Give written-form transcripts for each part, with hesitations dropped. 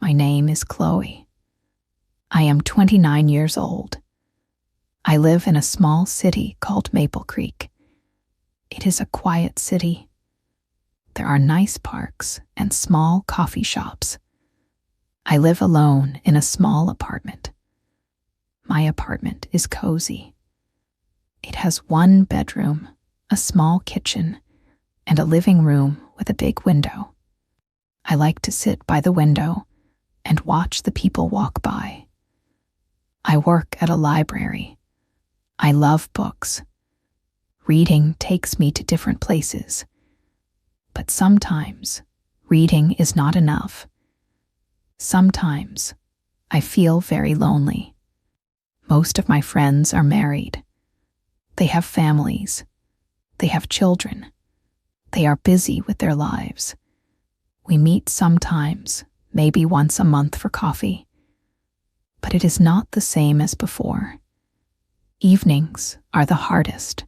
My name is Chloe. I am 29 years old. I live in a small city called Maple Creek. It is a quiet city. There are nice parks and small coffee shops. I live alone in a small apartment. My apartment is cozy. It has one bedroom, a small kitchen, and a living room with a big window. I like to sit by the window and watch the people walk by. I work at a library. I love books. Reading takes me to different places. But sometimes, reading is not enough. Sometimes, I feel very lonely. Most of my friends are married. They have families. They have children. They are busy with their lives. We meet sometimes, maybe once a month for coffee. But it is not the same as before. Evenings are the hardest.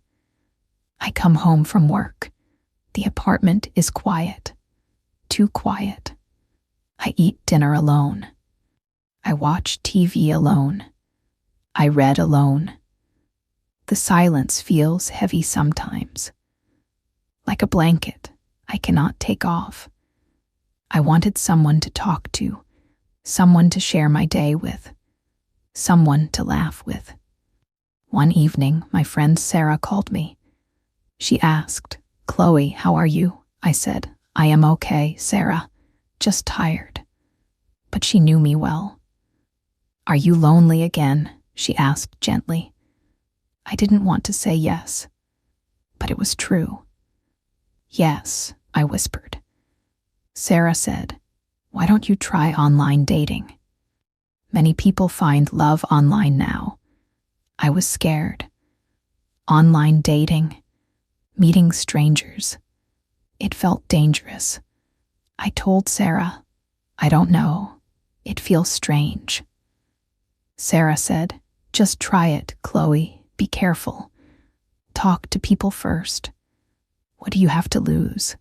I come home from work. The apartment is quiet, too quiet. I eat dinner alone. I watch TV alone. I read alone. The silence feels heavy sometimes. Like a blanket I cannot take off. I wanted someone to talk to, someone to share my day with, someone to laugh with. One evening, my friend Sarah called me. She asked, "Chloe, how are you?" I said, "I am okay, Sarah, just tired." But she knew me well. "Are you lonely again?" she asked gently. I didn't want to say yes, but it was true. "Yes," I whispered. Sarah said, "Why don't you try online dating?" Many people find love online now. I was scared. Online dating, meeting strangers. It felt dangerous. I told Sarah, "I don't know. It feels strange." Sarah said, "Just try it, Chloe. Be careful. Talk to people first. What do you have to lose?"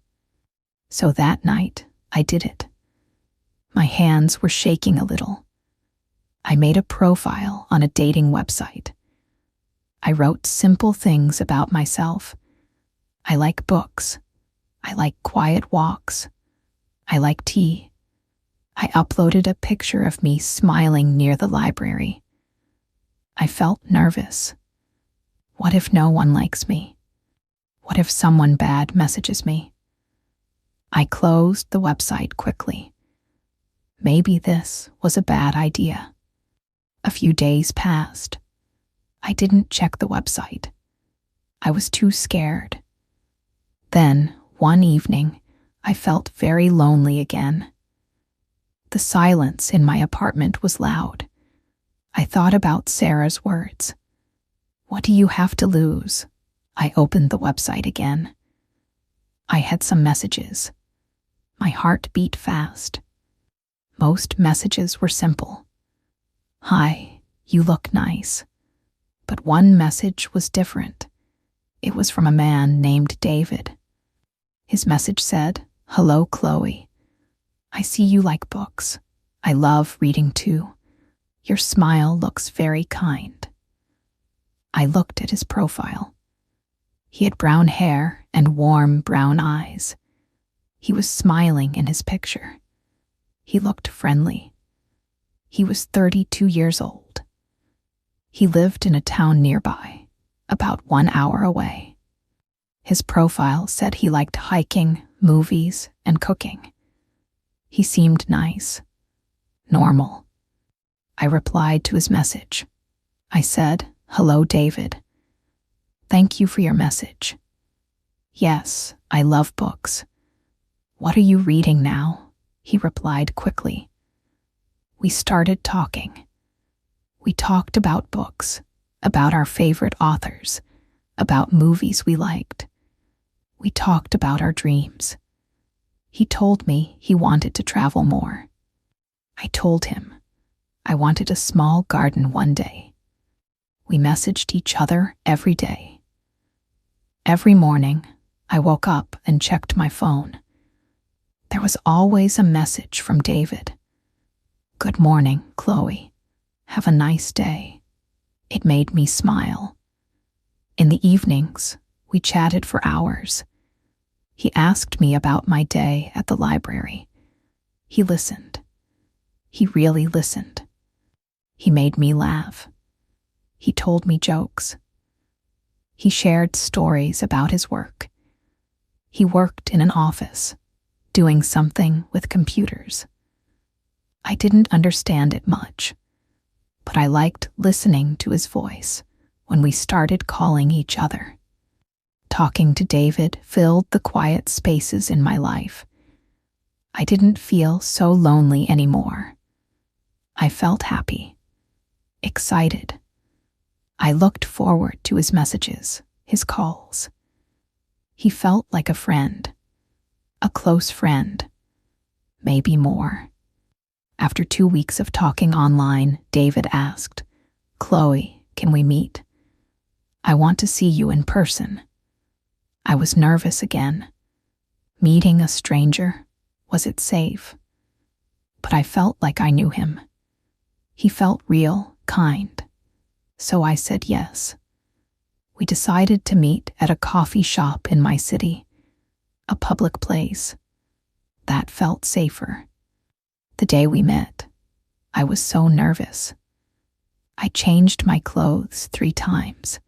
So that night, I did it. My hands were shaking a little. I made a profile on a dating website. I wrote simple things about myself. I like books. I like quiet walks. I like tea. I uploaded a picture of me smiling near the library. I felt nervous. What if no one likes me? What if someone bad messages me? I closed the website quickly. Maybe this was a bad idea. A few days passed. I didn't check the website. I was too scared. Then, one evening, I felt very lonely again. The silence in my apartment was loud. I thought about Sarah's words. What do you have to lose? I opened the website again. I had some messages. My heart beat fast. Most messages were simple. "Hi, you look nice." But one message was different. It was from a man named David. His message said, "Hello, Chloe. I see you like books. I love reading too. Your smile looks very kind." I looked at his profile. He had brown hair and warm brown eyes. He was smiling in his picture. He looked friendly. He was 32 years old. He lived in a town nearby, about 1 hour away. His profile said he liked hiking, movies, and cooking. He seemed nice, normal. I replied to his message. I said, "Hello, David. Thank you for your message. Yes, I love books. What are you reading now?" He replied quickly. We started talking. We talked about books, about our favorite authors, about movies we liked. We talked about our dreams. He told me he wanted to travel more. I told him I wanted a small garden one day. We messaged each other every day. Every morning, I woke up and checked my phone. There was always a message from David. "Good morning, Chloe. Have a nice day." It made me smile. In the evenings, we chatted for hours. He asked me about my day at the library. He listened. He really listened. He made me laugh. He told me jokes. He shared stories about his work. He worked in an office, doing something with computers. I didn't understand it much, but I liked listening to his voice when we started calling each other. Talking to David filled the quiet spaces in my life. I didn't feel so lonely anymore. I felt happy, excited. I looked forward to his messages, his calls. He felt like a friend, a close friend, maybe more. After 2 weeks of talking online, David asked, "Chloe, can we meet? I want to see you in person." I was nervous again. Meeting a stranger, was it safe? But I felt like I knew him. He felt real, kind. So I said yes. We decided to meet at a coffee shop in my city, a public place. That felt safer. The day we met, I was so nervous. I changed my clothes 3 times.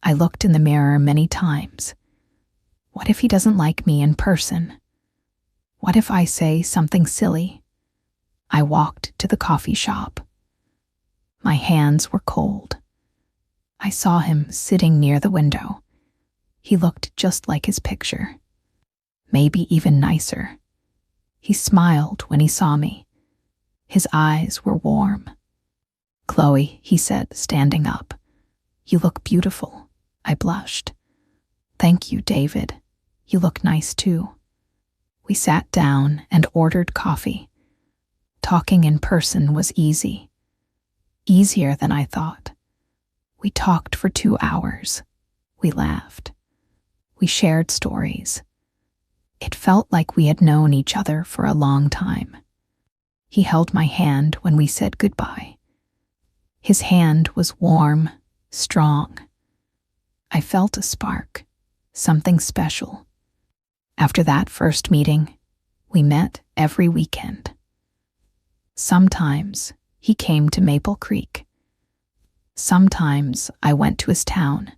I looked in the mirror many times. What if he doesn't like me in person? What if I say something silly? I walked to the coffee shop. My hands were cold. I saw him sitting near the window. He looked just like his picture, maybe even nicer. He smiled when he saw me. His eyes were warm. "Chloe," he said, standing up. "You look beautiful." I blushed. "Thank you, David. You look nice too." We sat down and ordered coffee. Talking in person was easy. Easier than I thought. We talked for 2 hours. We laughed. We shared stories. It felt like we had known each other for a long time. He held my hand when we said goodbye. His hand was warm, strong. I felt a spark, something special. After that first meeting, we met every weekend. Sometimes he came to Maple Creek. Sometimes I went to his town.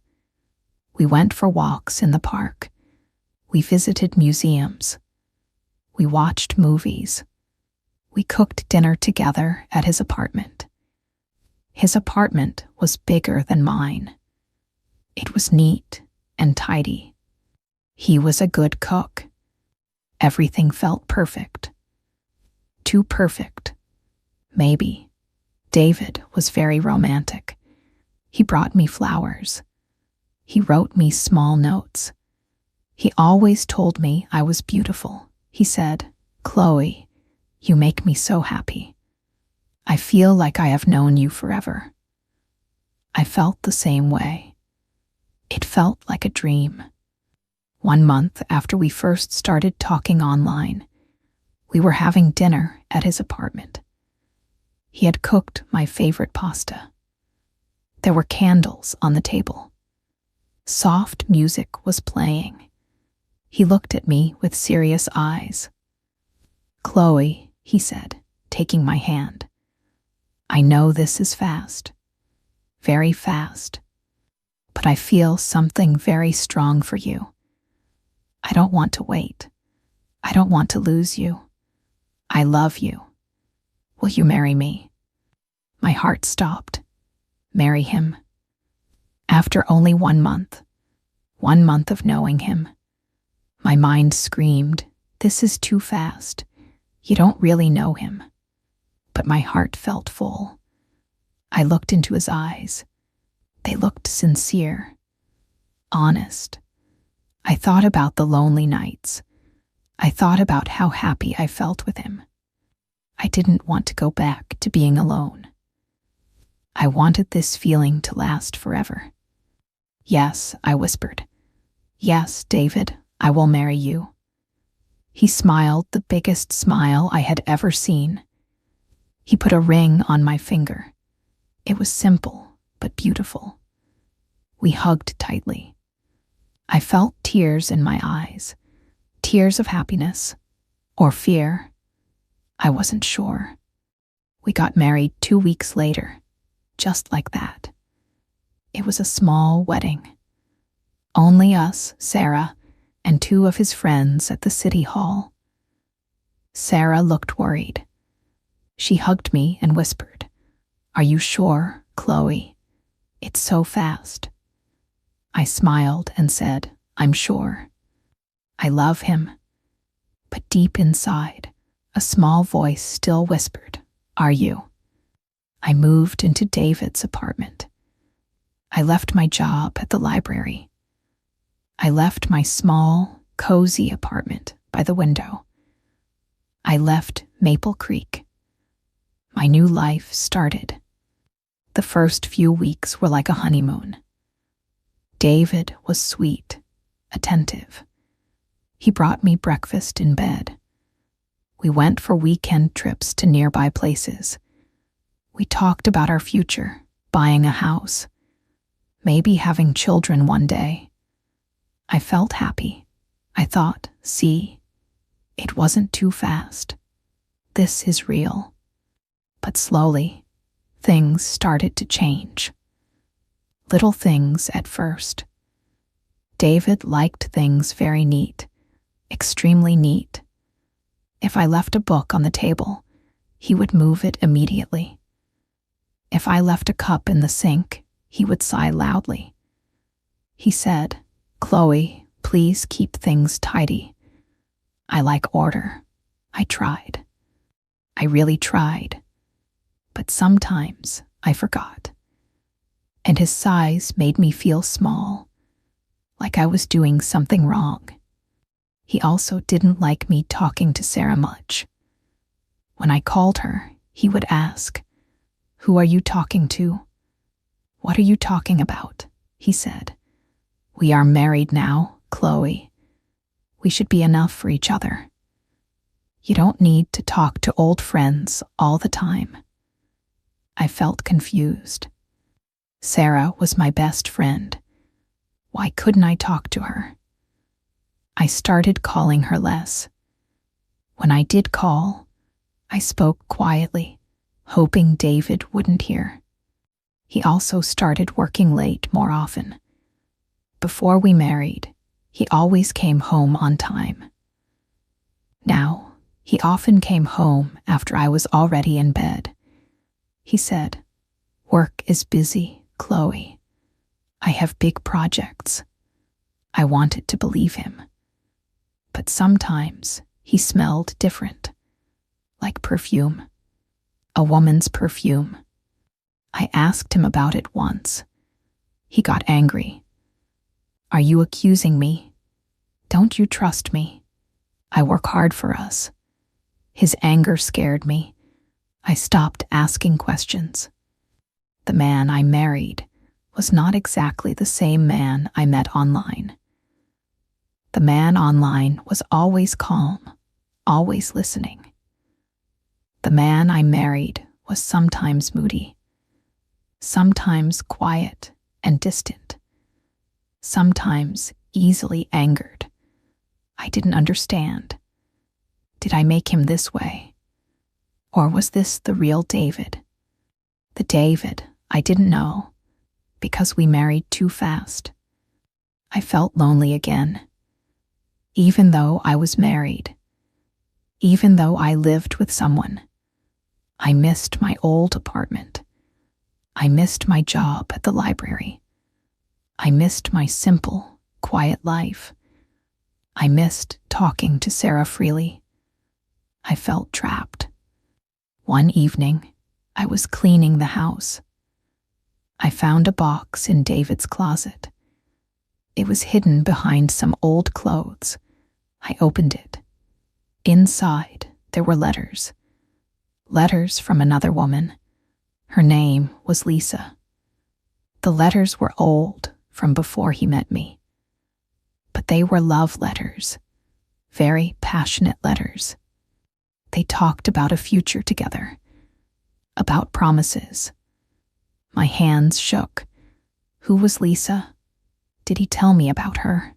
We went for walks in the park. We visited museums. We watched movies. We cooked dinner together at his apartment. His apartment was bigger than mine. It was neat and tidy. He was a good cook. Everything felt perfect. Too perfect. Maybe. David was very romantic. He brought me flowers. He wrote me small notes. He always told me I was beautiful. He said, "Chloe, you make me so happy. I feel like I have known you forever." I felt the same way. It felt like a dream. 1 month after we first started talking online, we were having dinner at his apartment. He had cooked my favorite pasta. There were candles on the table. Soft music was playing. He looked at me with serious eyes. "Chloe," he said, taking my hand. "I know this is fast, very fast, but I feel something very strong for you. I don't want to wait. I don't want to lose you. I love you. Will you marry me?" My heart stopped. Marry him? After only 1 month, 1 month of knowing him, my mind screamed, "This is too fast. You don't really know him." But my heart felt full. I looked into his eyes. They looked sincere, honest. I thought about the lonely nights. I thought about how happy I felt with him. I didn't want to go back to being alone. I wanted this feeling to last forever. "Yes," I whispered. "Yes, David, I will marry you." He smiled the biggest smile I had ever seen. He put a ring on my finger. It was simple, but beautiful. We hugged tightly. I felt tears in my eyes, tears of happiness or fear. I wasn't sure. We got married 2 weeks later, just like that. It was a small wedding. Only us, Sarah, and 2 of his friends at the city hall. Sarah looked worried. She hugged me and whispered, "Are you sure, Chloe? It's so fast." I smiled and said, "I'm sure. I love him." But deep inside, a small voice still whispered, "Are you?" I moved into David's apartment. I left my job at the library. I left my small, cozy apartment by the window. I left Maple Creek. My new life started. The first few weeks were like a honeymoon. David was sweet, attentive. He brought me breakfast in bed. We went for weekend trips to nearby places. We talked about our future, buying a house, maybe having children one day. I felt happy. I thought, see, it wasn't too fast. This is real. But slowly, things started to change. Little things at first. David liked things very neat, extremely neat. If I left a book on the table, he would move it immediately. If I left a cup in the sink, he would sigh loudly. He said, "Chloe, please keep things tidy. I like order." I tried. I really tried. But sometimes I forgot. And his sighs made me feel small, like I was doing something wrong. He also didn't like me talking to Sarah much. When I called her, he would ask, "Who are you talking to?" "What are you talking about?" he said. "We are married now, Chloe. We should be enough for each other. You don't need to talk to old friends all the time." I felt confused. Sarah was my best friend. Why couldn't I talk to her? I started calling her less. When I did call, I spoke quietly, hoping David wouldn't hear. He also started working late more often. Before we married, he always came home on time. Now, he often came home after I was already in bed. He said, "Work is busy, Chloe. I have big projects." I wanted to believe him. But sometimes he smelled different, like perfume, a woman's perfume. I asked him about it once. He got angry. "Are you accusing me? Don't you trust me? I work hard for us." His anger scared me. I stopped asking questions. The man I married was not exactly the same man I met online. The man online was always calm, always listening. The man I married was sometimes moody, sometimes quiet and distant, sometimes easily angered. I didn't understand. Did I make him this way? Or was this the real David? The David I didn't know, because we married too fast. I felt lonely again. Even though I was married, even though I lived with someone, I missed my old apartment. I missed my job at the library. I missed my simple, quiet life. I missed talking to Sarah freely. I felt trapped. One evening, I was cleaning the house. I found a box in David's closet. It was hidden behind some old clothes. I opened it. Inside, there were letters. Letters from another woman. Her name was Lisa. The letters were old, from before he met me. But they were love letters. Very passionate letters. They talked about a future together. about promises. My hands shook. Who was Lisa? Did he tell me about her?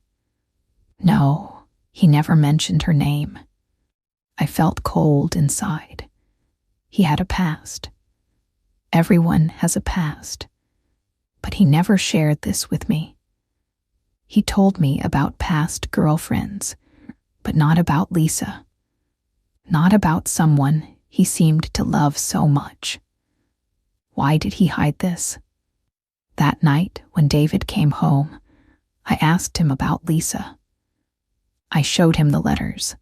No, he never mentioned her name. I felt cold inside. He had a past. Everyone has a past. But he never shared this with me. He told me about past girlfriends, but not about Lisa. Not about someone he seemed to love so much. Why did he hide this? That night, when David came home, I asked him about Lisa. I showed him the letters.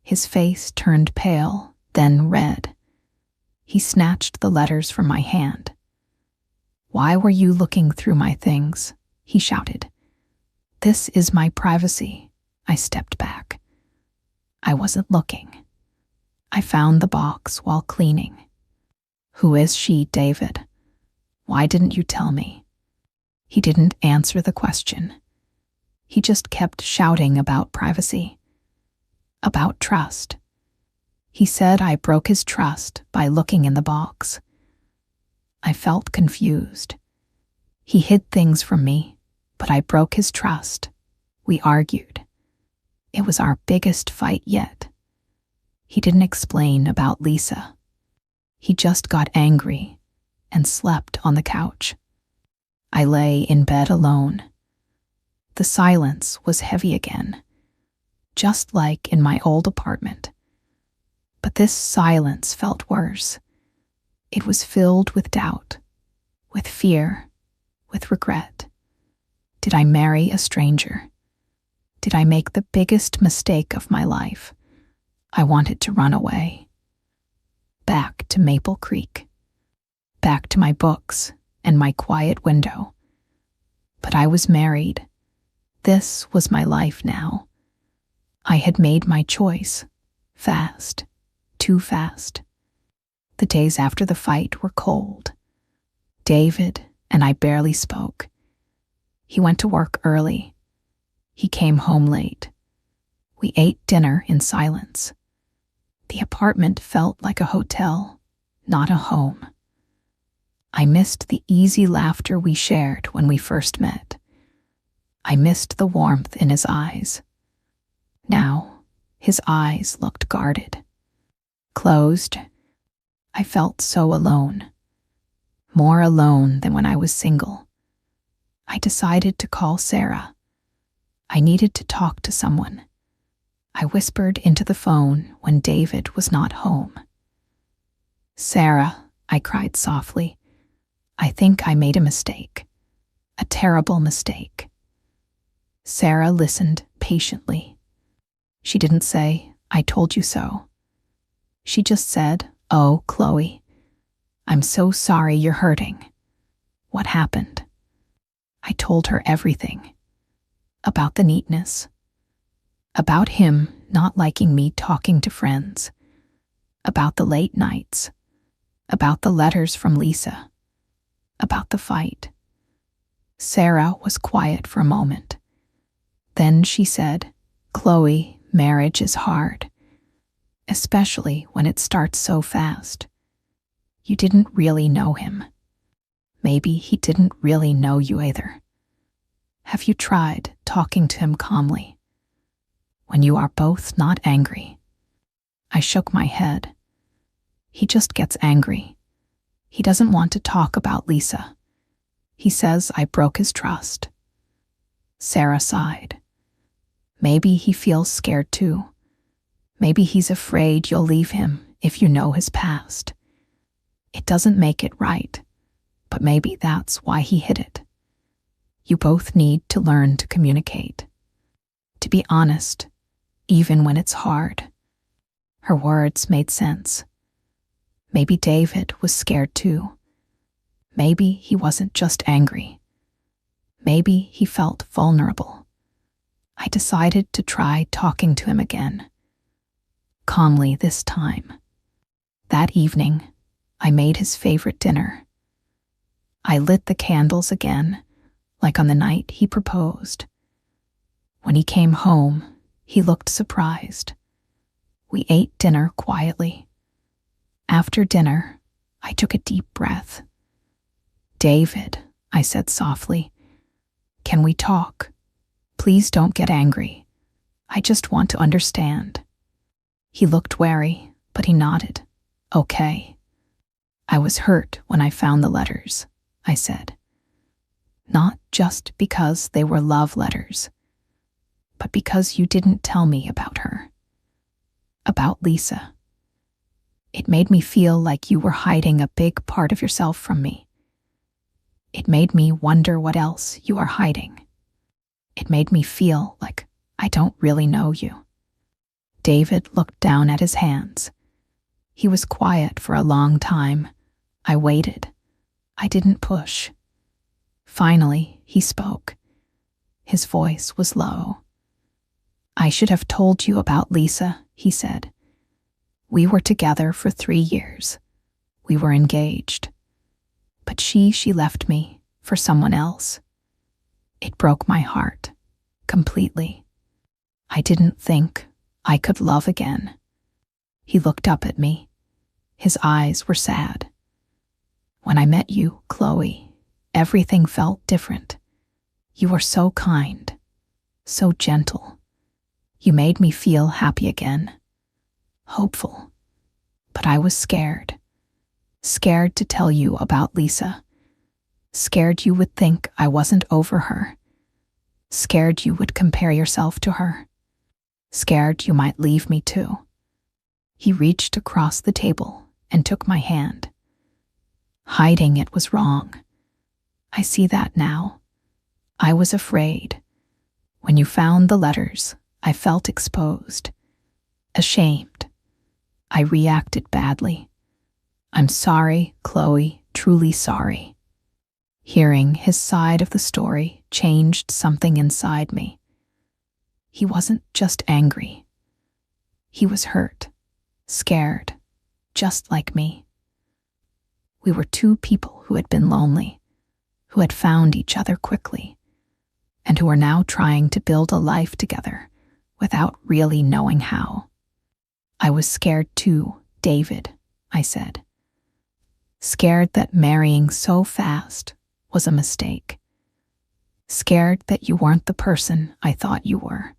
His face turned pale, then red. He snatched the letters from my hand. "Why were you looking through my things?" he shouted. "This is my privacy." I stepped back. I wasn't looking. I found the box while cleaning. "Who is she, David? Why didn't you tell me?" He didn't answer the question. He just kept shouting about privacy, about trust. He said I broke his trust by looking in the box. I felt confused. He hid things from me, but I broke his trust. We argued. It was our biggest fight yet. He didn't explain about Lisa. He just got angry and slept on the couch. I lay in bed alone. The silence was heavy again, just like in my old apartment. But this silence felt worse. It was filled with doubt, with fear, with regret. Did I marry a stranger? Did I make the biggest mistake of my life? I wanted to run away. Back to Maple Creek. Back to my books and my quiet window. But I was married. This was my life now. I had made my choice. Fast. Too fast. The days after the fight were cold. David and I barely spoke. He went to work early. He came home late. We ate dinner in silence. The apartment felt like a hotel, not a home. I missed the easy laughter we shared when we first met. I missed the warmth in his eyes. Now, his eyes looked guarded. Closed. I felt so alone. More alone than when I was single. I decided to call Sarah. I needed to talk to someone. I whispered into the phone when David was not home. "Sarah," I cried softly, "I think I made a mistake. A terrible mistake." Sarah listened patiently. She didn't say, "I told you so." She just said, "Oh, Chloe, I'm so sorry you're hurting. What happened?" I told her everything. About the neatness. About him not liking me talking to friends. About the late nights. About the letters from Lisa. About the fight. Sarah was quiet for a moment. Then she said, "Chloe, marriage is hard. Especially when it starts so fast. You didn't really know him. Maybe he didn't really know you either. Have you tried talking to him calmly? When you are both not angry?" I shook my head. He just gets angry. He doesn't want to talk about Lisa. He says I broke his trust. Sarah sighed. Maybe he feels scared too. Maybe he's afraid you'll leave him if you know his past. It doesn't make it right, but maybe that's why he hid it. You both need to learn to communicate. To be honest, even when it's hard. Her words made sense. Maybe David was scared too. Maybe he wasn't just angry. Maybe he felt vulnerable. I decided to try talking to him again. Calmly this time. That evening, I made his favorite dinner. I lit the candles again, like on the night he proposed. When he came home, he looked surprised. We ate dinner quietly. After dinner, I took a deep breath. "David," I said softly, "can we talk? Please don't get angry. I just want to understand." He looked wary, but he nodded. "Okay." "I was hurt when I found the letters," I said. "Not just because they were love letters, but because you didn't tell me about her. About Lisa. It made me feel like you were hiding a big part of yourself from me. It made me wonder what else you are hiding. It made me feel like I don't really know you." David looked down at his hands. He was quiet for a long time. I waited. I didn't push. Finally, he spoke. His voice was low. "I should have told you about Lisa," he said. "We were together for 3 years. We were engaged. But she left me for someone else. It broke my heart, completely. I didn't think I could love again." He looked up at me. His eyes were sad. "When I met you, Chloe, everything felt different. You were so kind, so gentle. You made me feel happy again, hopeful. But I was scared. Scared to tell you about Lisa. Scared you would think I wasn't over her. Scared you would compare yourself to her. Scared you might leave me too." He reached across the table and took my hand. "Hiding it was wrong. I see that now. I was afraid. When you found the letters, I felt exposed, ashamed. I reacted badly. I'm sorry, Chloe, truly sorry." Hearing his side of the story changed something inside me. He wasn't just angry. He was hurt, scared, just like me. We were two people who had been lonely, who had found each other quickly, and who were now trying to build a life together without really knowing how. "I was scared too, David," I said. "Scared that marrying so fast was a mistake. Scared that you weren't the person I thought you were."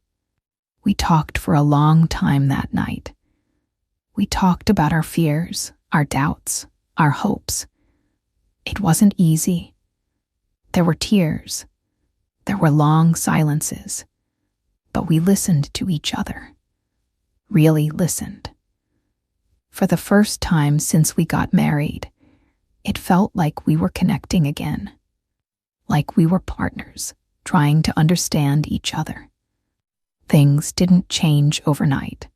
We talked for a long time that night. We talked about our fears, our doubts, our hopes. It wasn't easy. There were tears. There were long silences. But we listened to each other. Really listened. For the first time since we got married, it felt like we were connecting again. Like we were partners, trying to understand each other. Things didn't change overnight.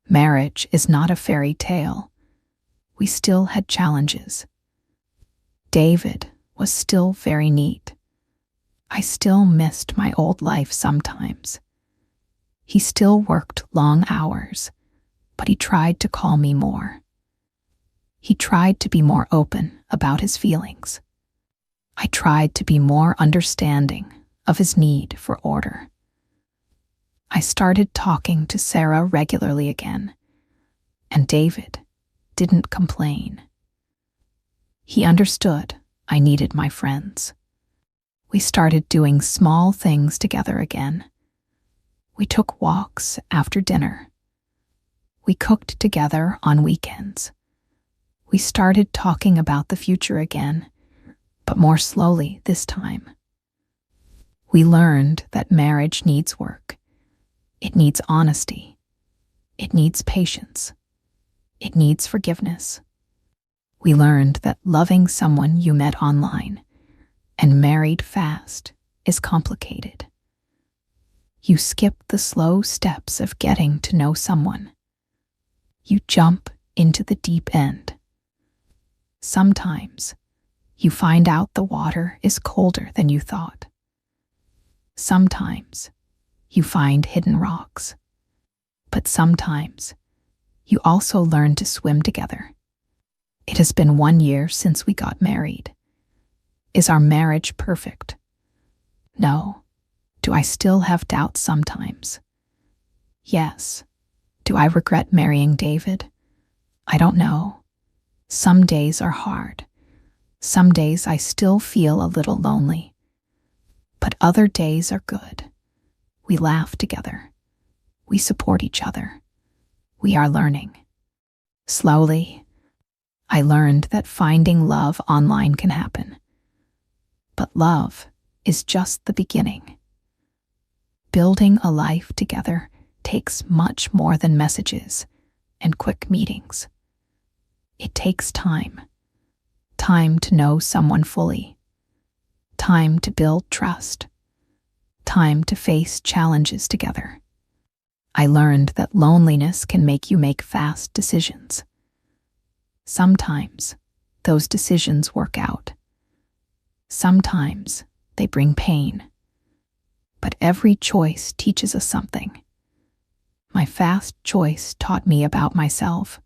Marriage is not a fairy tale. We still had challenges. David was still very neat. I still missed my old life sometimes. He still worked long hours, but he tried to call me more. He tried to be more open about his feelings. I tried to be more understanding of his need for order. I started talking to Sarah regularly again, and David didn't complain. He understood I needed my friends. We started doing small things together again. We took walks after dinner. We cooked together on weekends. We started talking about the future again, but more slowly this time. We learned that marriage needs work. It needs honesty. It needs patience. It needs forgiveness. We learned that loving someone you met online and married fast is complicated. You skip the slow steps of getting to know someone. You jump into the deep end. Sometimes you find out the water is colder than you thought. Sometimes you find hidden rocks. But sometimes you also learn to swim together. It has been 1 year since we got married. Is our marriage perfect? No. Do I still have doubts sometimes? Yes. Do I regret marrying David? I don't know. Some days are hard. Some days I still feel a little lonely. But other days are good. We laugh together. We support each other. We are learning. Slowly, I learned that finding love online can happen. But love is just the beginning. Building a life together takes much more than messages and quick meetings. It takes time. Time to know someone fully. Time to build trust. Time to face challenges together. I learned that loneliness can make you make fast decisions. Sometimes those decisions work out. Sometimes they bring pain. But every choice teaches us something. My fast choice taught me about myself,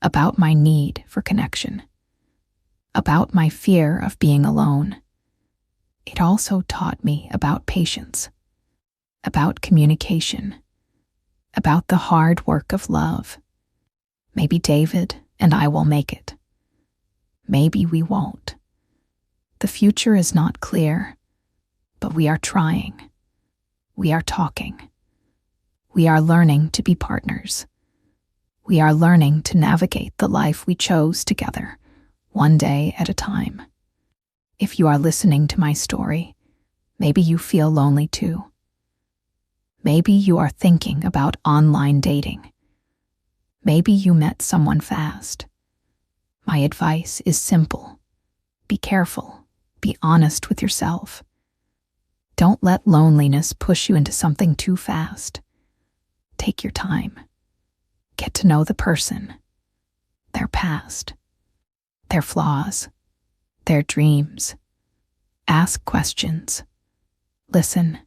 about my need for connection, about my fear of being alone. It also taught me about patience, about communication, about the hard work of love. Maybe David and I will make it. Maybe we won't. The future is not clear, but we are trying. We are talking. We are learning to be partners. We are learning to navigate the life we chose together, one day at a time. If you are listening to my story, maybe you feel lonely too. Maybe you are thinking about online dating. Maybe you met someone fast. My advice is simple. Be careful. Be honest with yourself. Don't let loneliness push you into something too fast. Take your time. Get to know the person, their past, their flaws, their dreams. Ask questions. Listen.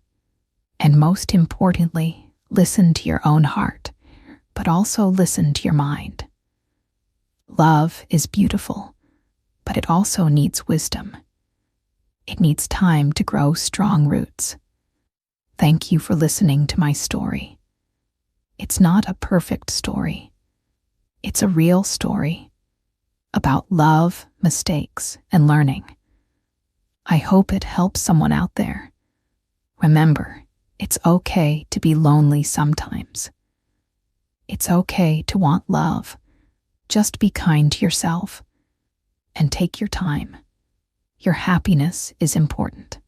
And most importantly, listen to your own heart, but also listen to your mind. Love is beautiful, but it also needs wisdom. It needs time to grow strong roots. Thank you for listening to my story. It's not a perfect story. It's a real story about love, mistakes, and learning. I hope it helps someone out there. Remember, it's okay to be lonely sometimes. It's okay to want love. Just be kind to yourself and take your time. Your happiness is important.